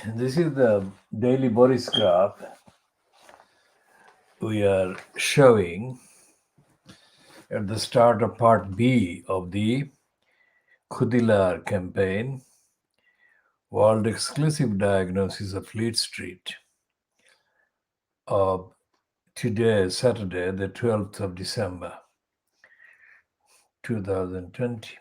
This is the daily Boris graph we are showing at the start of part B of the Khoodeelaar campaign, World Exclusive Diagnosis of Fleet Street, of today, Saturday, the 12th of December, 2020.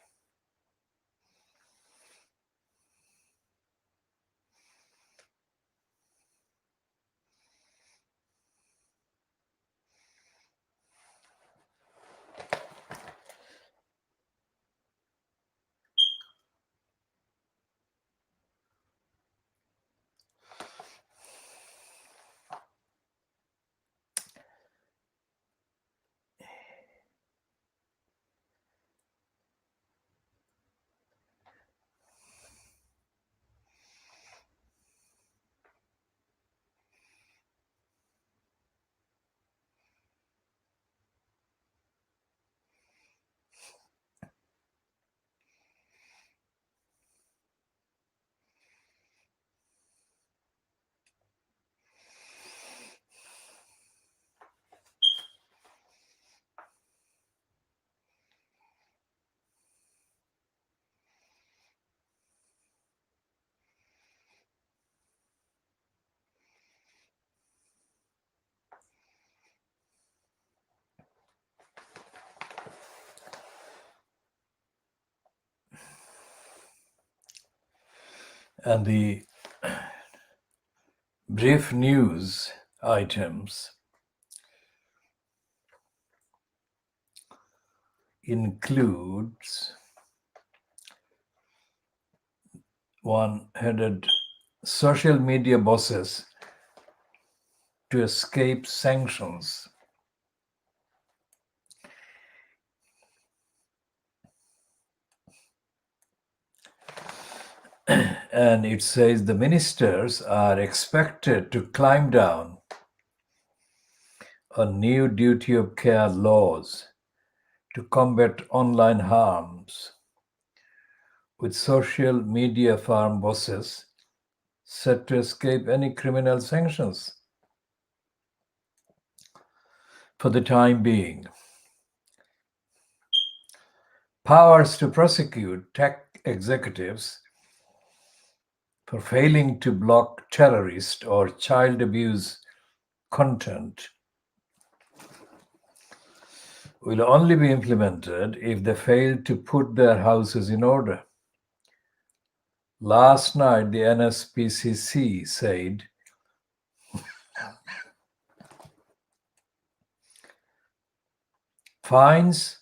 And the brief news items includes one headed social media bosses to escape sanctions. And it says the ministers are expected to climb down on new duty of care laws to combat online harms, with social media farm bosses set to escape any criminal sanctions for the time being. Powers to prosecute tech executives for failing to block terrorist or child abuse content will only be implemented if they fail to put their houses in order. Last night, the NSPCC said fines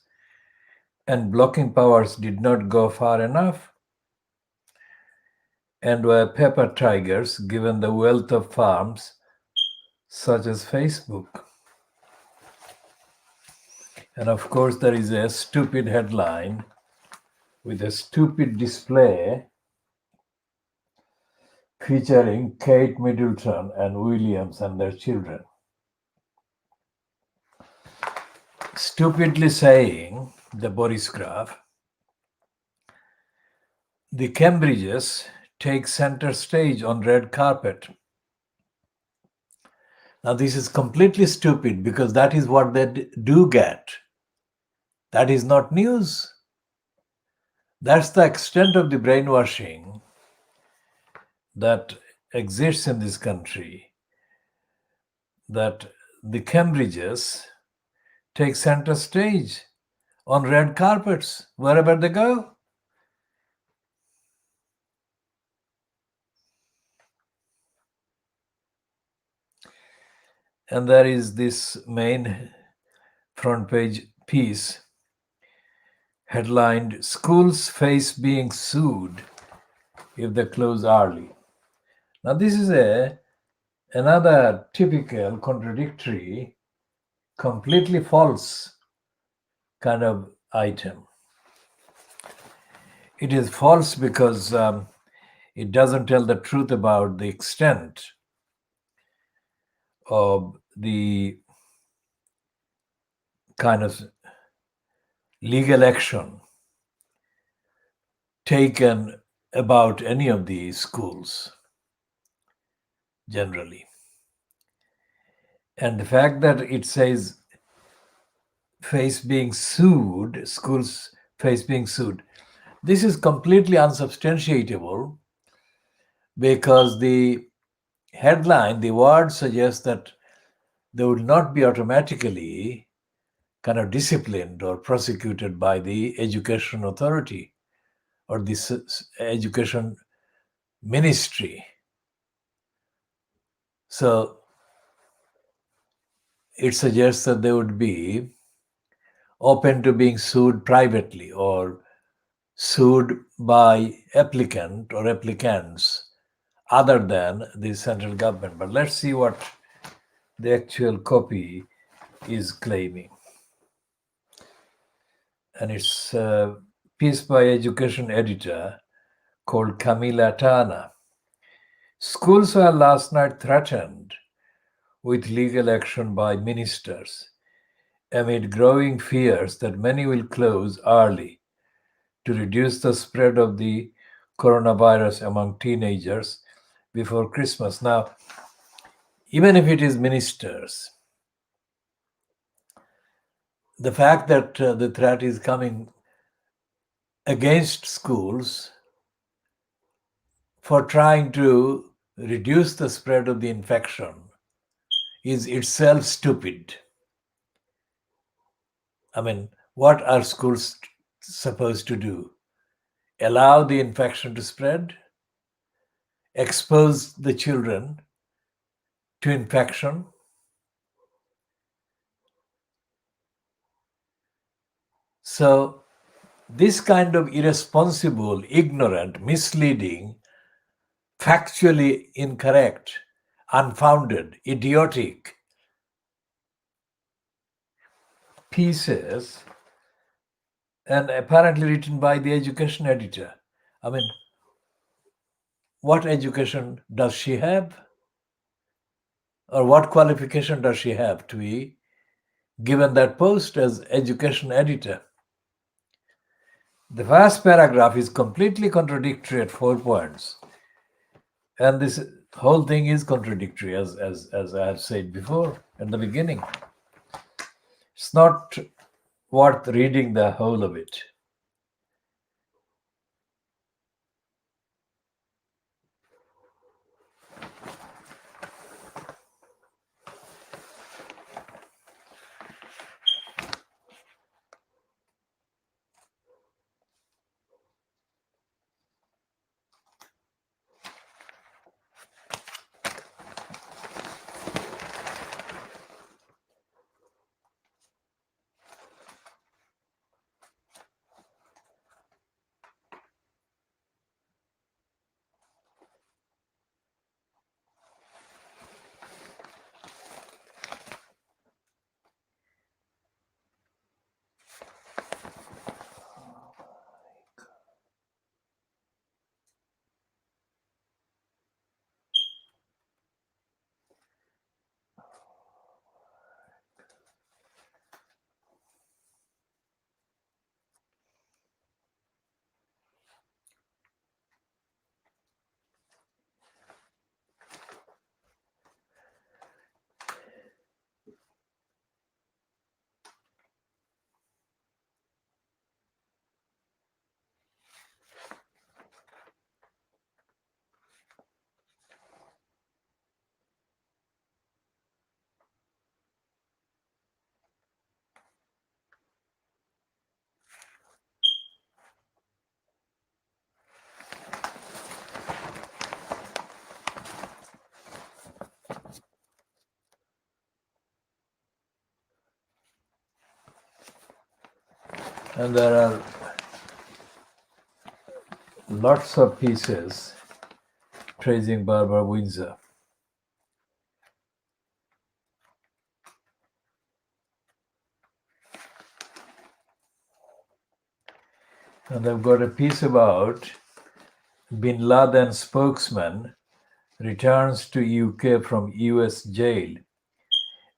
and blocking powers did not go far enough and were paper tigers given the wealth of farms such as Facebook. And of course, there is a stupid headline with a stupid display featuring Kate Middleton and Williams and their children. Stupidly saying, the Boris graph, the Cambridges take center stage on red carpet. Now, this is completely stupid because that is what they do get. That is not news. That's the extent of the brainwashing that exists in this country, that the Cambridges take center stage on red carpets wherever they go. And there is this main front page piece headlined, "Schools Face Being Sued If They Close Early." Now, this is another typical contradictory, completely false kind of item. It is false because it doesn't tell the truth about the extent of the kind of legal action taken about any of these schools. generally. And the fact that it says face being sued, schools face being sued, this is completely unsubstantiatable because the headline, the word suggests that they would not be automatically kind of disciplined or prosecuted by the education authority or the education ministry. So it suggests that they would be open to being sued privately or sued by applicant or applicants other than the central government. But let's see what the actual copy is claiming. And it's a piece by education editor called KhoodeelaarTV. Schools were last night threatened with legal action by ministers amid growing fears that many will close early to reduce the spread of the coronavirus among teenagers before Christmas. Now, even if it is ministers, the fact that the threat is coming against schools for trying to reduce the spread of the infection is itself stupid. I mean, what are schools supposed to do? Allow the infection to spread? Expose the children to infection? So, this kind of irresponsible, ignorant, misleading, factually incorrect, unfounded, idiotic pieces, and apparently written by the education editor. I mean, what education does she have? Or what qualification does she have to be given that post as education editor? The first paragraph is completely contradictory at 4 points. And this whole thing is contradictory, as I have said before in the beginning. It's not worth reading the whole of it. And there are lots of pieces praising Barbara Windsor. And I've got a piece about Bin Laden spokesman returns to UK from US jail.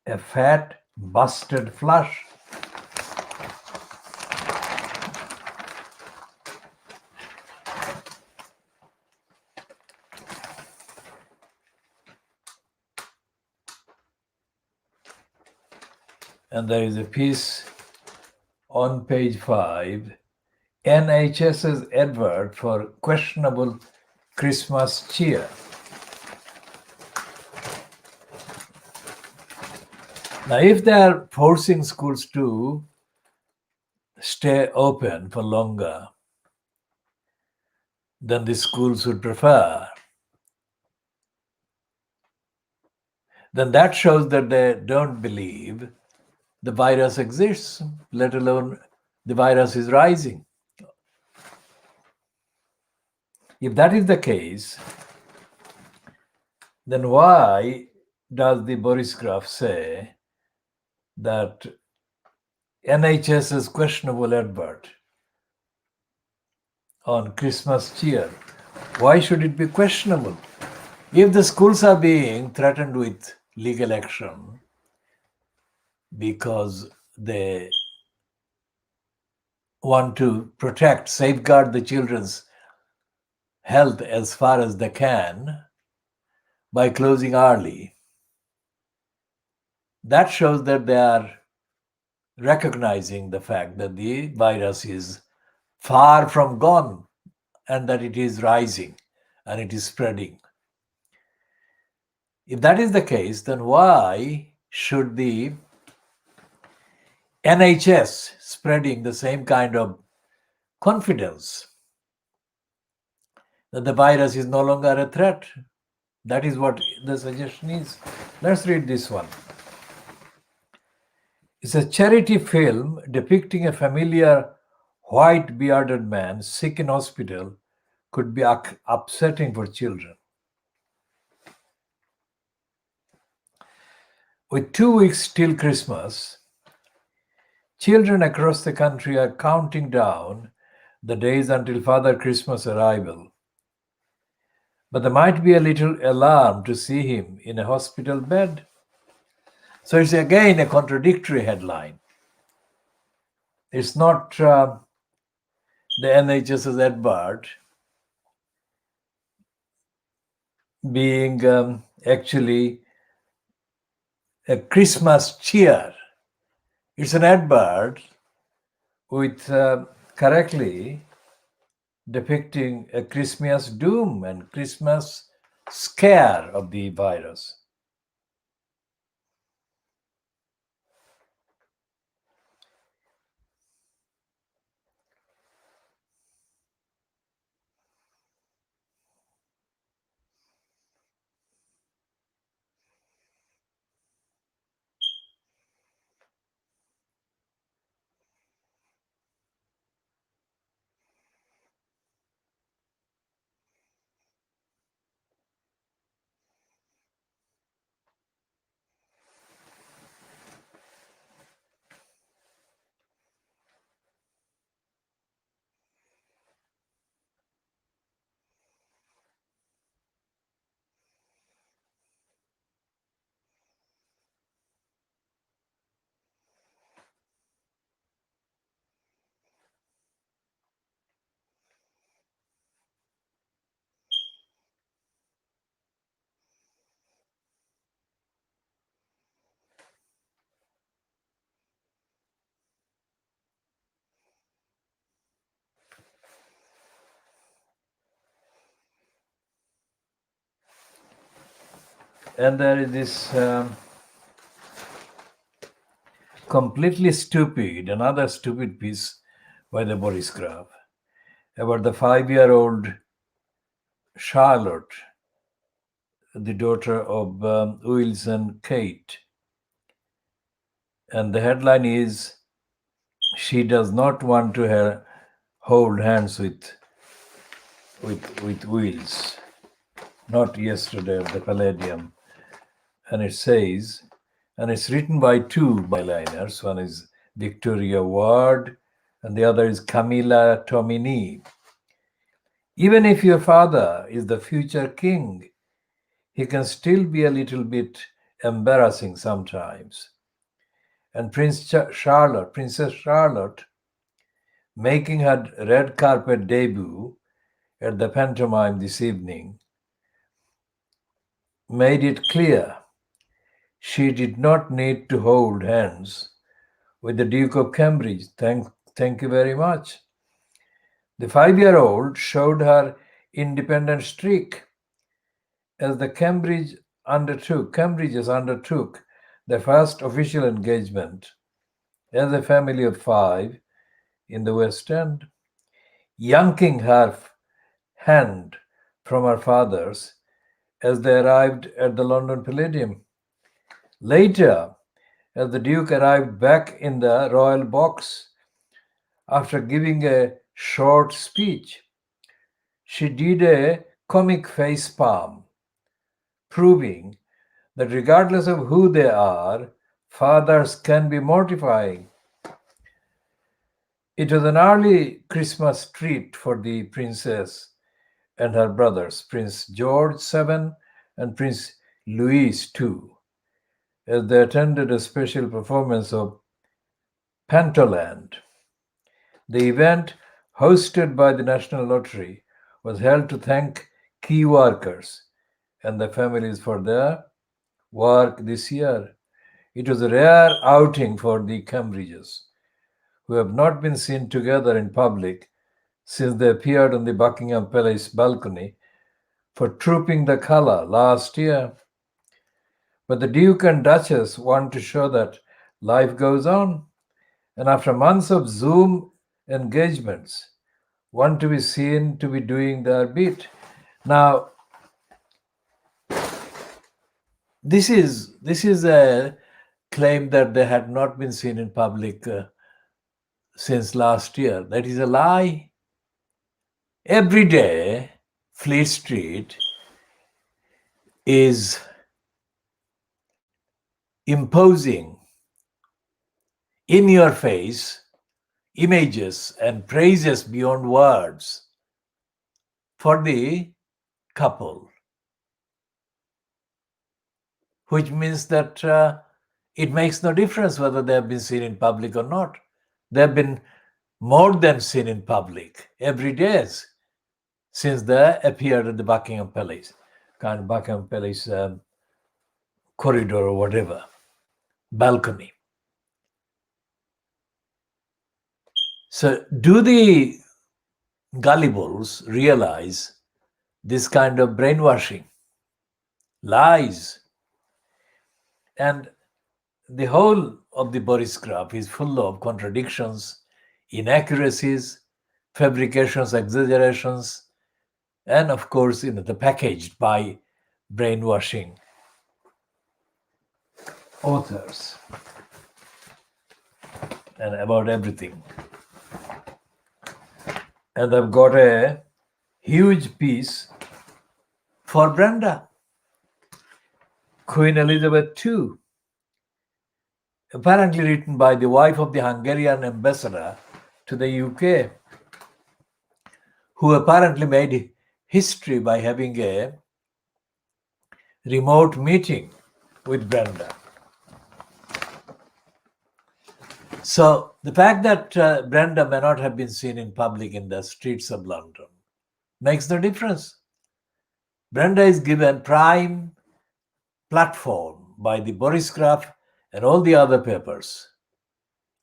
A fat, busted flush. And there is a piece on page 5, NHS's advert for questionable Christmas cheer. Now, if they are forcing schools to stay open for longer than the schools would prefer, then that shows that they don't believe the virus exists, let alone the virus is rising. If that is the case, then why does the Boris Graf say that NHS's questionable advert on Christmas cheer, why should it be questionable? If the schools are being threatened with legal action because they want to protect, safeguard the children's health as far as they can by closing early, that shows that they are recognizing the fact that the virus is far from gone and that it is rising and it is spreading. If that is the case, then why should the NHS spreading the same kind of confidence that the virus is no longer a threat? That is what the suggestion is. Let's read this one. It's a charity film depicting a familiar white bearded man sick in hospital could be upsetting for children. With 2 weeks till Christmas, children across the country are counting down the days until Father Christmas' arrival. But there might be a little alarm to see him in a hospital bed. So it's again a contradictory headline. It's not the NHS's advert being actually a Christmas cheer. It's an advert with correctly depicting a Christmas doom and Christmas scare of the virus. And there is this completely stupid, another stupid piece by the Boris Graf about the 5-year-old Charlotte, the daughter of Wills and Kate. And the headline is, she does not want to hold hands with Wills. Not yesterday at the Palladium. And it says, and it's written by two byliners. One is Victoria Ward and the other is Camilla Tomini. Even if your father is the future king, he can still be a little bit embarrassing sometimes. And Princess Charlotte, making her red carpet debut at the pantomime this evening, made it clear she did not need to hold hands with the Duke of Cambridge. Thank you very much. The 5-year-old showed her independent streak as the Cambridges undertook their first official engagement as a family of 5 in the West End, yanking her hand from her father's as they arrived at the London Palladium. Later, as the Duke arrived back in the royal box after giving a short speech, she did a comic face palm, proving that regardless of who they are, fathers can be mortifying. It was an early Christmas treat for the princess and her brothers, Prince George VII and Prince Louis II, as they attended a special performance of Pantoland. The event, hosted by the National Lottery, was held to thank key workers and their families for their work this year. It was a rare outing for the Cambridges, who have not been seen together in public since they appeared on the Buckingham Palace balcony for Trooping the Colour last year. But the Duke and Duchess want to show that life goes on, and after months of Zoom engagements, want to be seen to be doing their bit. Now, this is a claim that they had not been seen in public since last year. That is a lie. Every day, Fleet Street is imposing in your face images and praises beyond words for the couple, which means that it makes no difference whether they have been seen in public or not. They have been more than seen in public every day since they appeared at the Buckingham Palace, kind of Buckingham Palace corridor or whatever, balcony. So do the gullibles realize this kind of brainwashing, lies? And the whole of the Boris graph is full of contradictions, inaccuracies, fabrications, exaggerations, and of course, the packaged by brainwashing authors and about everything. And I've got a huge piece for Brenda, Queen Elizabeth II, apparently written by the wife of the Hungarian ambassador to the UK, who apparently made history by having a remote meeting with Brenda. So the fact that Brenda may not have been seen in public in the streets of London makes no difference. Brenda is given prime platform by the Boris graph and all the other papers,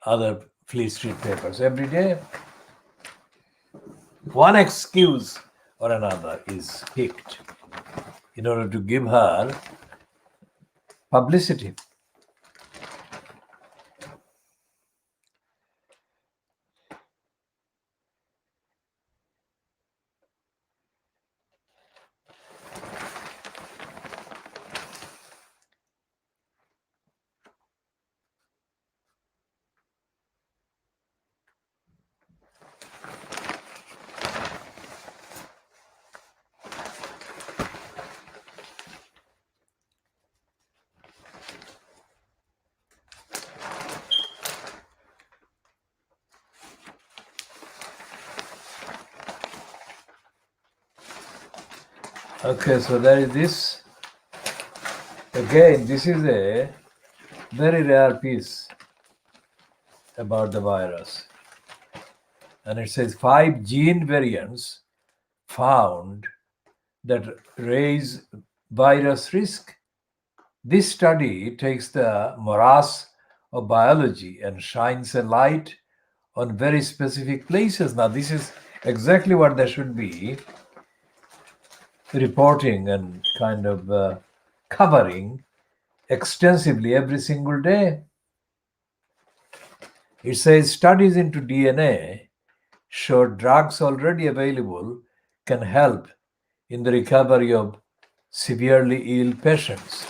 other Fleet Street papers every day. One excuse or another is picked in order to give her publicity. Okay, so there is this. Again, this is a very rare piece about the virus. And it says 5 gene variants found that raise virus risk. This study takes the morass of biology and shines a light on very specific places. Now, this is exactly what they should be reporting and kind of covering extensively every single day. It says studies into DNA show drugs already available can help in the recovery of severely ill patients.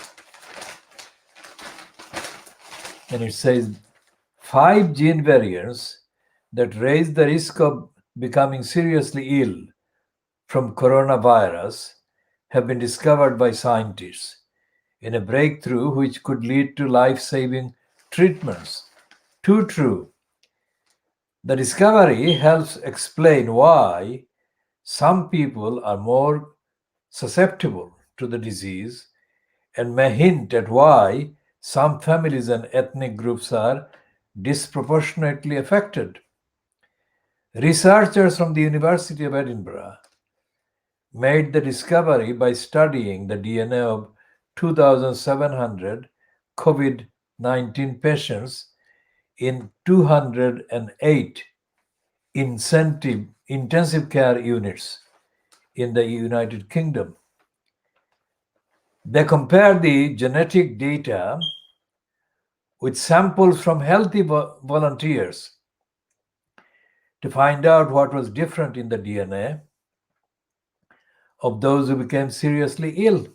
And it says 5 gene variants that raise the risk of becoming seriously ill from coronavirus have been discovered by scientists in a breakthrough which could lead to life-saving treatments. Too true. The discovery helps explain why some people are more susceptible to the disease and may hint at why some families and ethnic groups are disproportionately affected. Researchers from the University of Edinburgh made the discovery by studying the DNA of 2,700 COVID 19 patients in 208 intensive care units in the United Kingdom. They compared the genetic data with samples from healthy volunteers to find out what was different in the DNA of those who became seriously ill.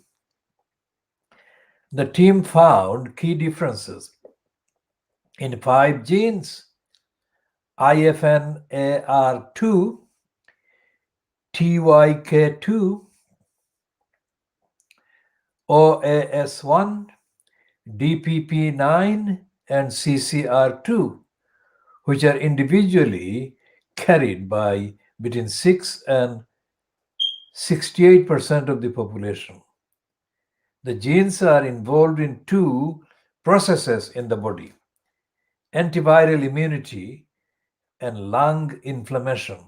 The team found key differences in 5 genes: IFNAR2, TYK2, OAS1, DPP9, and CCR2, which are individually carried by between 6 and 68% of the population. The genes are involved in 2 processes in the body: antiviral immunity and lung inflammation,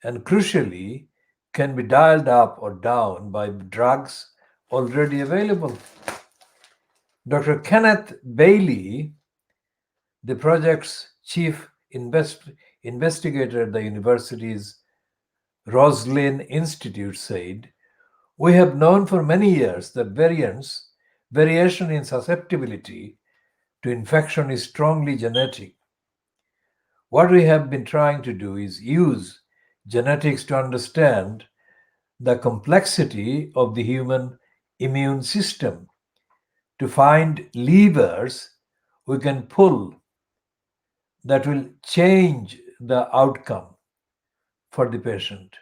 and crucially, can be dialed up or down by drugs already available. Dr. Kenneth Bailey, the project's chief investigator at the university's Roslin Institute, said, "We have known for many years that variation in susceptibility to infection is strongly genetic. What we have been trying to do is use genetics to understand the complexity of the human immune system, to find levers we can pull that will change the outcome for the patient.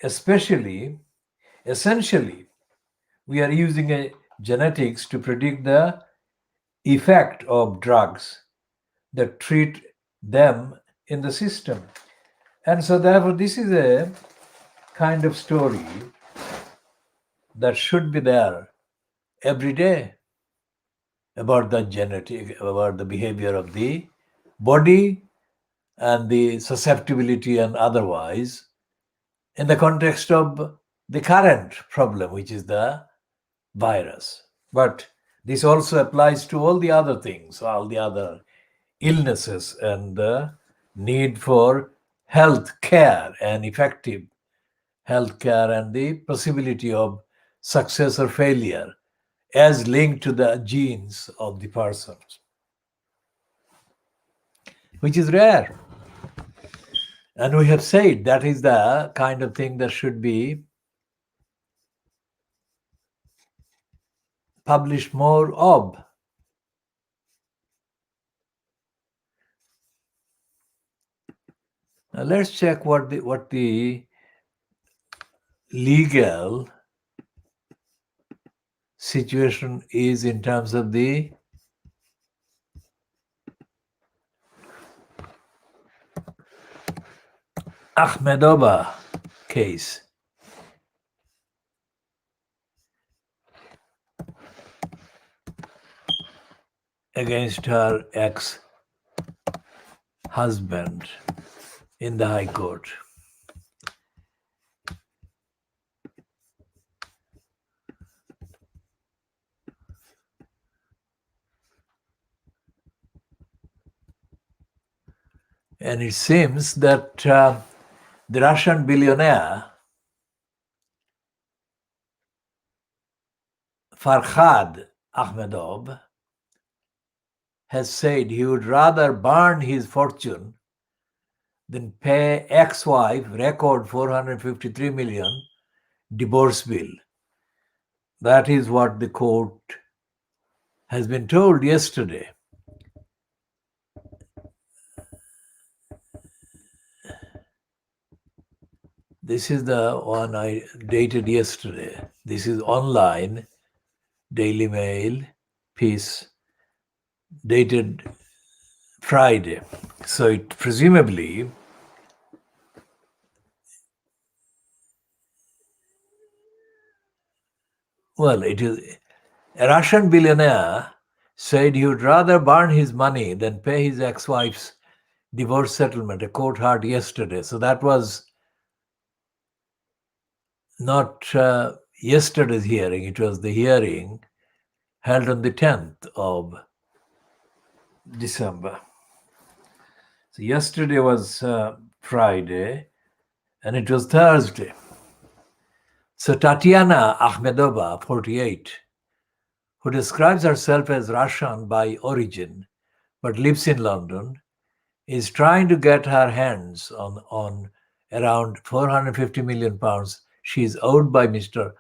Essentially, we are using genetics to predict the effect of drugs that treat them in the system." And so, therefore, this is a kind of story that should be there every day about the genetic, about the behavior of the body and the susceptibility and otherwise in the context of the current problem, which is the virus. But this also applies to all the other things, all the other illnesses, and the need for health care and effective health care, and the possibility of success or failure as linked to the genes of the person, which is rare. And we have said that is the kind of thing that should be published more of. Now let's check what the legal situation is in terms of the Ahmedabad case. Against her ex-husband in the High Court. And it seems that the Russian billionaire Farhad Ahmedov has said he would rather burn his fortune than pay ex-wife record 453 million divorce bill. That is what the court has been told yesterday. This is the one I dated yesterday. This is online, Daily Mail piece, dated Friday. So it presumably, well, it is a Russian billionaire said he would rather burn his money than pay his ex-wife's divorce settlement, a court heard yesterday. So that was not yesterday's hearing, it was the hearing held on the 10th of December. So yesterday was Friday and it was Thursday. So Tatiana Akhmedova, 48, who describes herself as Russian by origin but lives in London, is trying to get her hands on around 450 million pounds she is owed by Mr.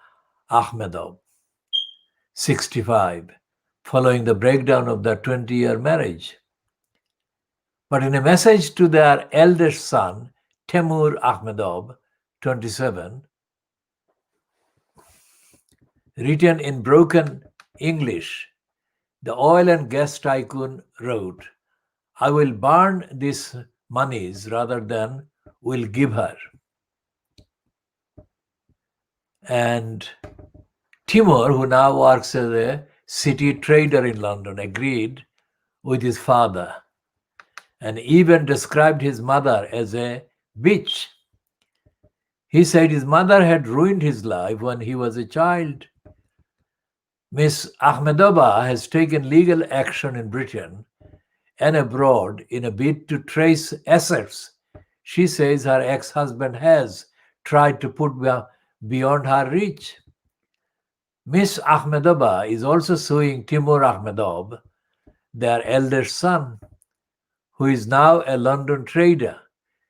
Ahmedov, 65, following the breakdown of their 20-year marriage. But in a message to their eldest son, Temur Ahmedov, 27, written in broken English, the oil and gas tycoon wrote, "I will burn these monies rather than will give her." And Timur, who now works as a city trader in London, agreed with his father and even described his mother as a bitch. He said his mother had ruined his life when he was a child. Miss Ahmedova has taken legal action in Britain and abroad in a bid to trace assets she says her ex-husband has tried to put beyond her reach. Miss Ahmedova is also suing Timur Ahmedov, their eldest son, who is now a London trader.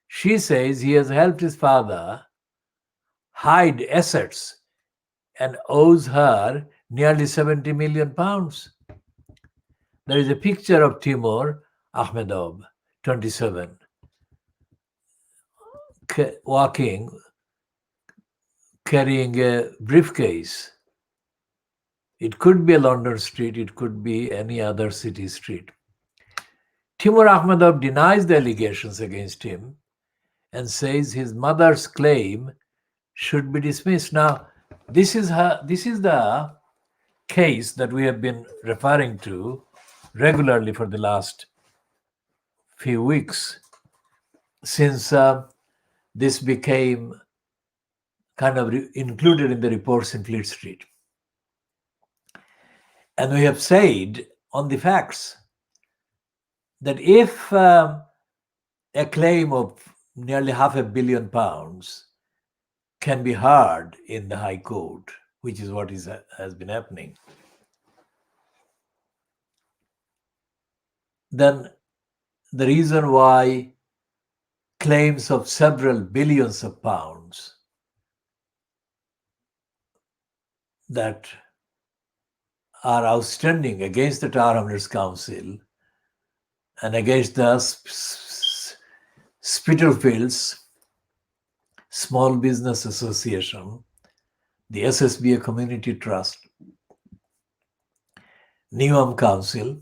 She says he has helped his father hide assets and owes her nearly 70 million pounds. There is a picture of Timur Ahmedov, 27, walking, carrying a briefcase. It could be a London street, it could be any other city street. Timur Ahmedov denies the allegations against him and says his mother's claim should be dismissed. Now, this is the case that we have been referring to regularly for the last few weeks since this became kind of included in the reports in Fleet Street. And we have said on the facts that if a claim of nearly £500 million can be heard in the High Court, which is what has been happening, then the reason why claims of several billions of pounds that are outstanding against the Tower Hamlets Council and against the Spitalfields Small Business Association, the SSBA Community Trust, Newham Council,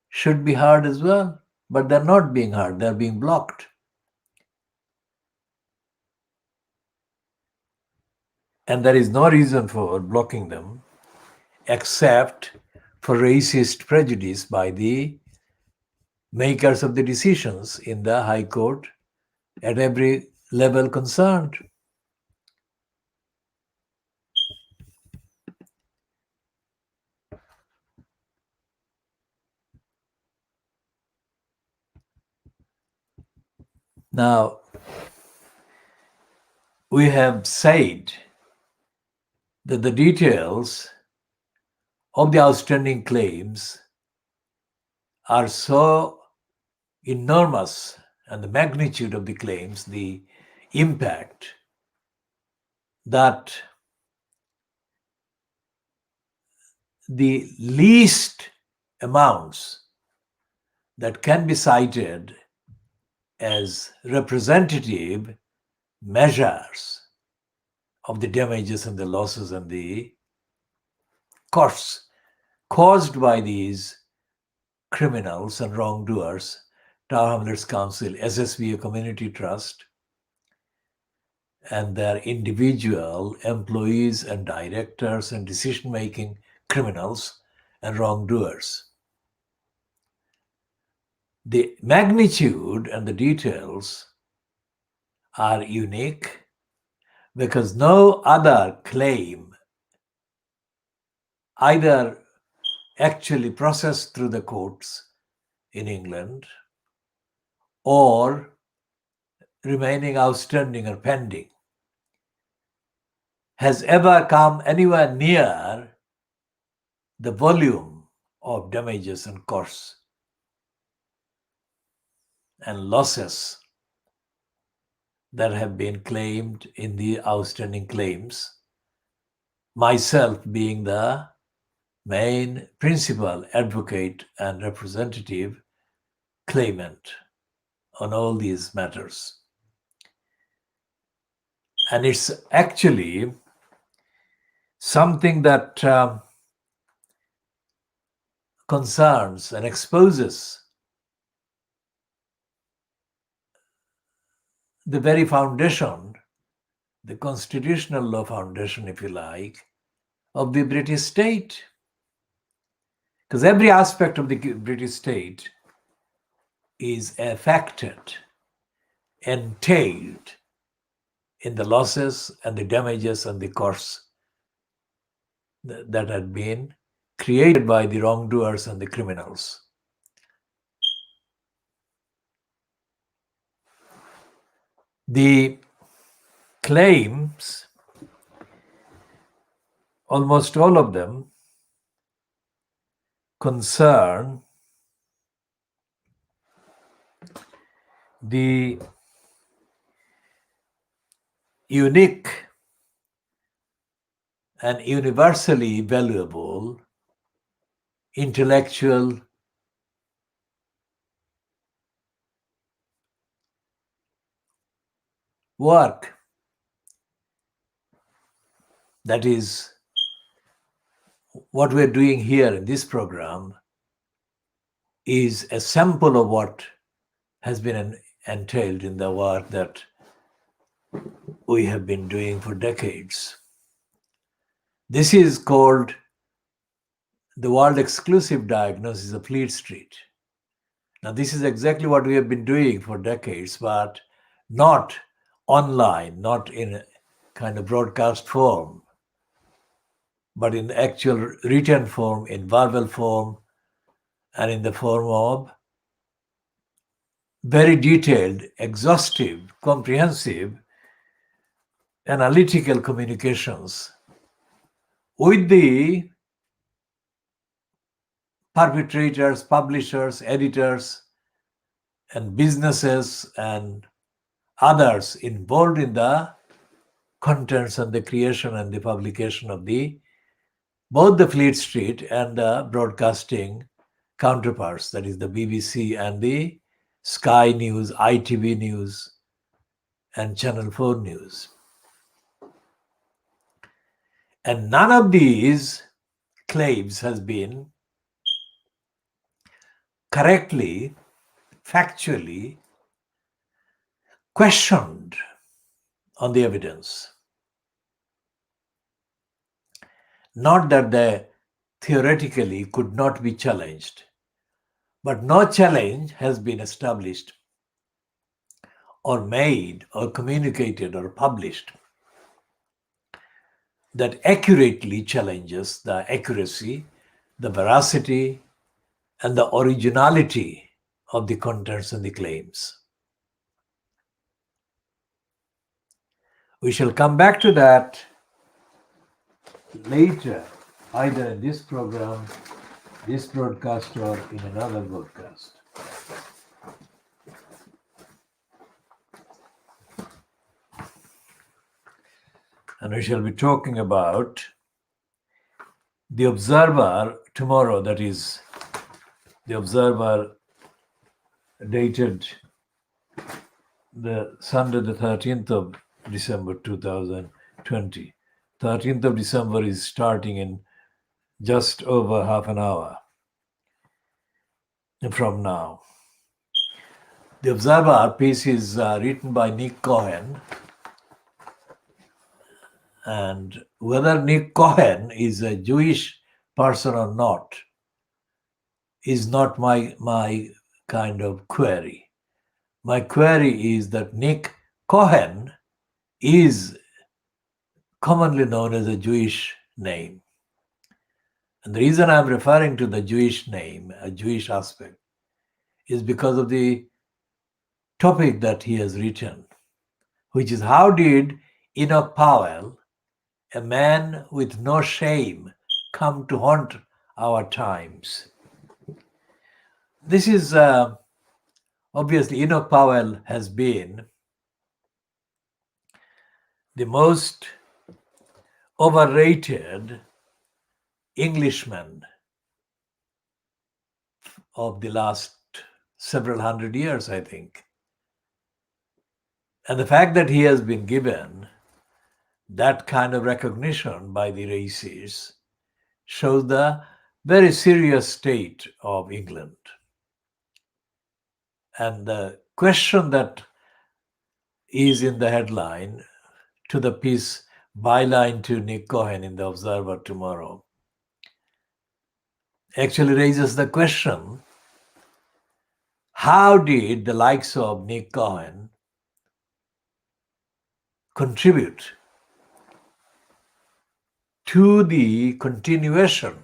should be heard as well, but they're not being heard, they're being blocked. And there is no reason for blocking them except for racist prejudice by the makers of the decisions in the High Court at every level concerned. Now, we have said that the details of the outstanding claims are so enormous, and the magnitude of the claims, the impact, that the least amounts that can be cited as representative measures of the damages and the losses and the costs caused by these criminals and wrongdoers, Tower Hamlets Council, SSBA Community Trust, and their individual employees and directors and decision-making criminals and wrongdoers. The magnitude and the details are unique because no other claim, either actually processed through the courts in England or remaining outstanding or pending, has ever come anywhere near the volume of damages and costs and losses that have been claimed in the outstanding claims, myself being the main principal advocate and representative claimant on all these matters. And it's actually something that concerns and exposes the very foundation, the constitutional law foundation, if you like, of the British state. Because every aspect of the British state is affected, entailed in the losses and the damages and the costs that had been created by the wrongdoers and the criminals. The claims, almost all of them, concern the unique and universally valuable intellectual work. That is what we're doing here in this program, is a sample of what has been entailed in the work that we have been doing for decades. This is called the world exclusive diagnosis of Fleet Street. Now, this is exactly what we have been doing for decades, but not online, not in a kind of broadcast form, but in actual written form, in verbal form, and in the form of very detailed, exhaustive, comprehensive, analytical communications with the perpetrators, publishers, editors, and businesses and others involved in the contents and the creation and the publication of both the Fleet Street and the broadcasting counterparts, that is the BBC and the Sky News, ITV News, and Channel 4 News. And none of these claims has been correctly, factually questioned on the evidence. Not that they theoretically could not be challenged, but no challenge has been established or made or communicated or published that accurately challenges the accuracy, the veracity, and the originality of the contents and the claims. We shall come back to that later, either in this program, this broadcast, or in another broadcast. And we shall be talking about the Observer tomorrow, that is, the Observer dated the Sunday, the 13th of December 2020. 13th of December is starting in just over half an hour from now. The Observer piece is written by Nick Cohen, and whether Nick Cohen is a Jewish person or not is not my kind of query. My query is that Nick Cohen is commonly known as a Jewish name. And the reason I'm referring to the Jewish name, a Jewish aspect, is because of the topic that he has written, which is how did Enoch Powell, a man with no shame, come to haunt our times? This is obviously Enoch Powell has been the most overrated Englishman of the last several hundred years, I think. And the fact that he has been given that kind of recognition by the races shows the very serious state of England. And the question that is in the headline to the piece byline to Nick Cohen in the Observer tomorrow actually raises the question, how did the likes of Nick Cohen contribute to the continuation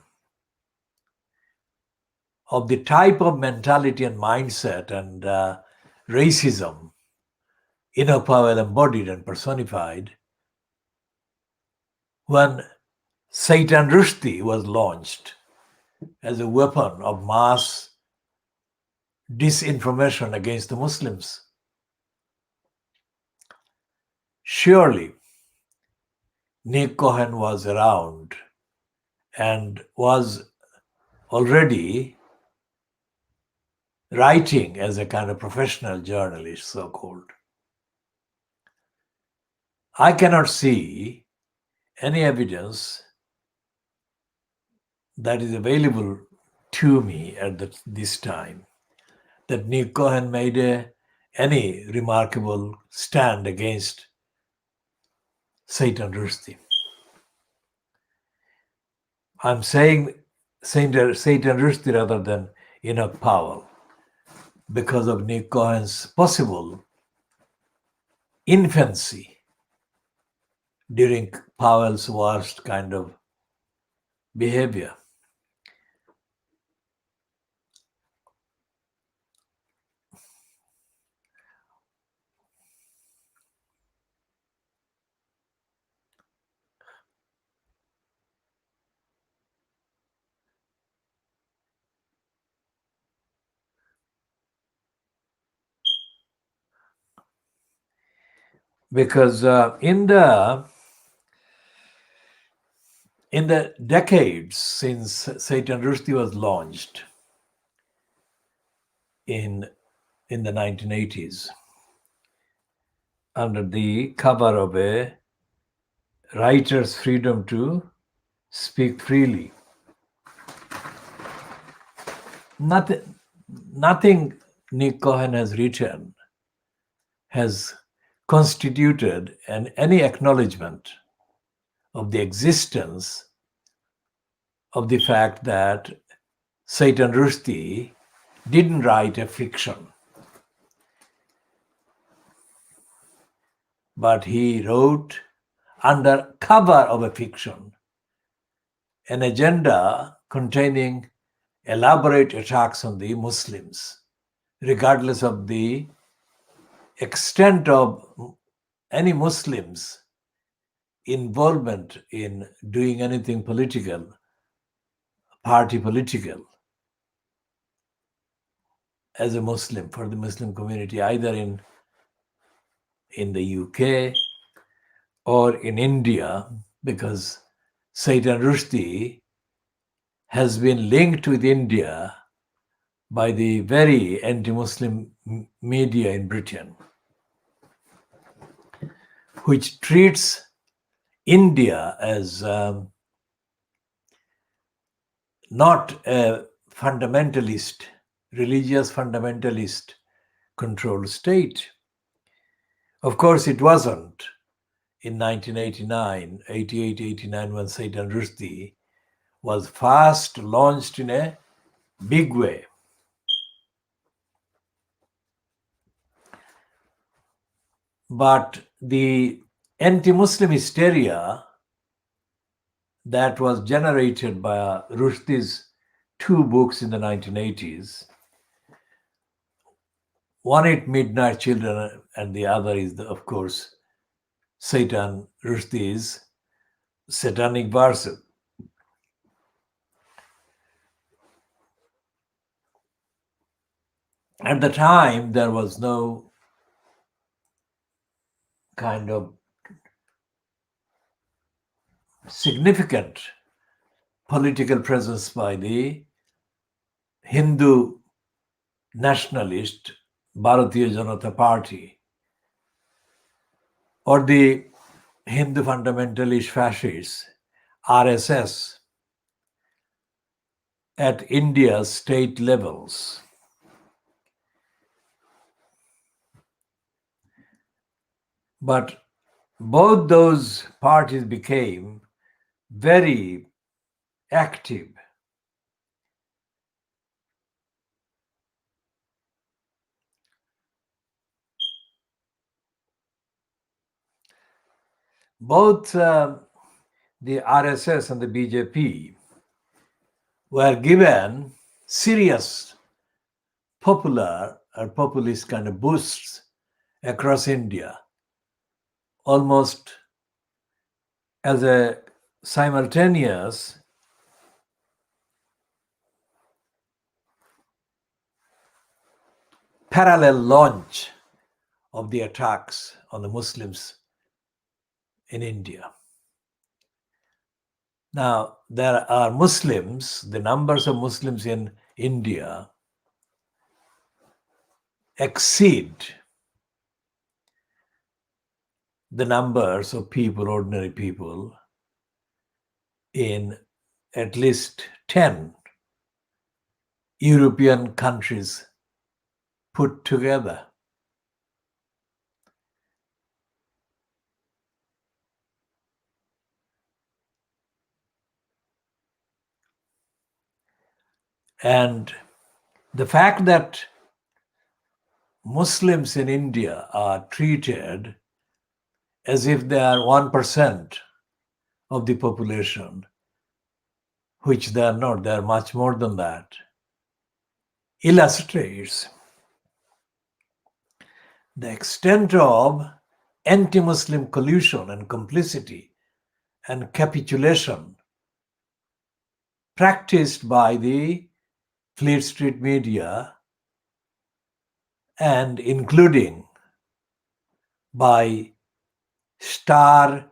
of the type of mentality and mindset and racism Enoch Powell embodied and personified when Satan Rushdie was launched as a weapon of mass disinformation against the Muslims? Surely Nick Cohen was around and was already writing as a kind of professional journalist, so-called. I cannot see any evidence that is available to me at this time that Nick Cohen made any remarkable stand against Satan Rushdie. I'm saying Satan Rushdie rather than Enoch Powell because of Nick Cohen's possible infancy during Powell's worst kind of behavior. Because in the decades since Satan Rushdie was launched in the 1980s under the cover of a writer's freedom to speak freely, nothing Nick Cohen has written has constituted any acknowledgement of the existence of the fact that Satan Rushdie didn't write a fiction, but he wrote under cover of a fiction an agenda containing elaborate attacks on the Muslims, regardless of the extent of any Muslims involvement in doing anything political, party political, as a Muslim, for the Muslim community, either in the UK or in India, because Satan Rushdie has been linked with India by the very anti-Muslim media in Britain, which treats India as not a fundamentalist, religious fundamentalist controlled state. Of course, it wasn't in 1989, 88, 89, when Satan Rushdie was first launched in a big way. But the anti-Muslim hysteria that was generated by Rushdie's two books in the 1980s, one is Midnight Children and the other is, of course, Satan Rushdie's Satanic Verses. At the time, there was no kind of significant political presence by the Hindu nationalist Bharatiya Janata Party or the Hindu fundamentalist fascists, RSS, at India's state levels. But both those parties became very active both the RSS and the BJP were given serious popular or populist kind of boosts across India, almost as a simultaneous parallel launch of the attacks on the Muslims in India. Now, there are Muslims, the numbers of Muslims in India exceed the numbers of people, ordinary people, in at least 10 European countries put together. And the fact that Muslims in India are treated as if they are 1% of the population, which they are not, they are much more than that, illustrates the extent of anti-Muslim collusion and complicity and capitulation practiced by the Fleet Street media and including by star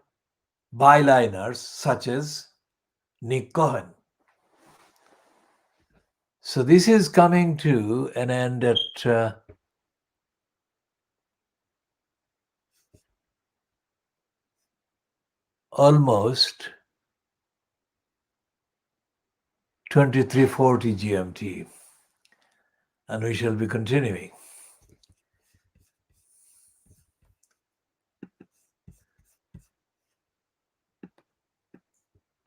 byliners such as Nick Cohen. So this is coming to an end at almost 23:40 GMT, and we shall be continuing.